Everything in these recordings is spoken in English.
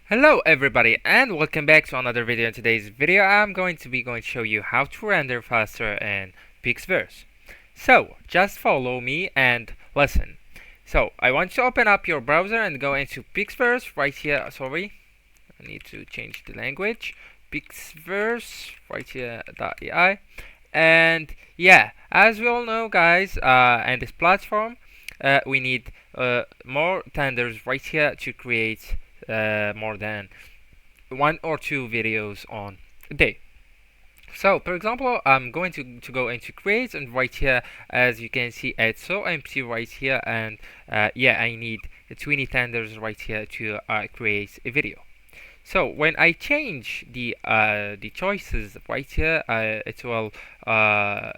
Hello everybody and welcome back to another video. In today's video I'm going to show you how to render faster in PixVerse. So just follow me and listen. So I want you to open up your browser and go into PixVerse right here. Sorry, I need to change the language. PixVerse right here .ai. And yeah, as we all know guys, in this platform we need more tenders right here to create more than one or two videos on a day. So, for example, I'm going to go into create, and right here, as you can see, it's so empty right here, and yeah, I need 20 tenders right here to create a video. So when I change the choices right here, it will uh,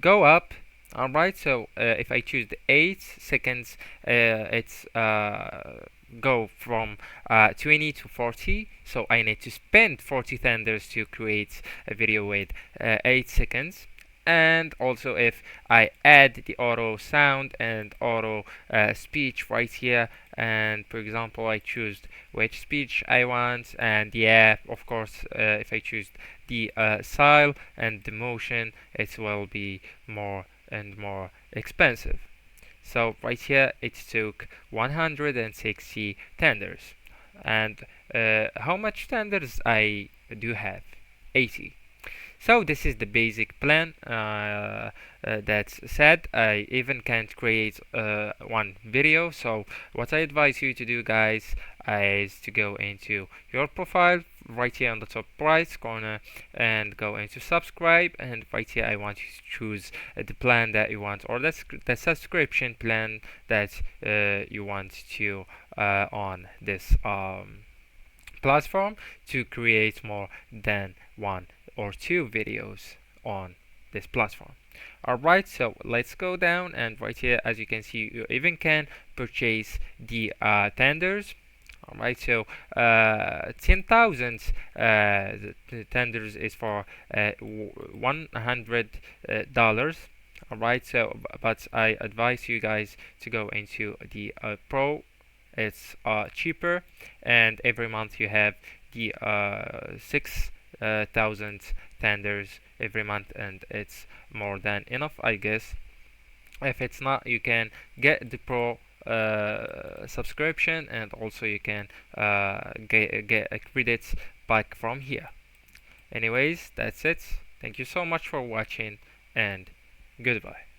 go up. All right. So if I choose the 8 seconds, it's go from 20 to 40. So I need to spend 40 thunders to create a video with 8 seconds. And also if I add the auto sound and auto speech right here, and for example I choose which speech I want, and yeah, of course, if I choose the style and the motion, it will be more and more expensive. So right here it took 160 tenders. And how much tenders I do have? 80. So this is the basic plan. That's said, I even can't create one video. So what I advise you to do, guys, is to go into your profile right here on the top right corner and go into subscribe, and right here I want you to choose the plan that you want, or the subscription plan that you want to on this platform to create more than one or two videos on this platform. Alright, so let's go down, and right here, as you can see, you even can purchase the tenders. Alright, so 10,000 the tenders is for $100. Alright, so but I advise you guys to go into the pro. It's cheaper, and every month you have the 6,000 tenders every month, and it's more than enough, I guess. If it's not, you can get the pro subscription, and also you can get a credits back from here. Anyways, that's it. Thank you so much for watching, and goodbye.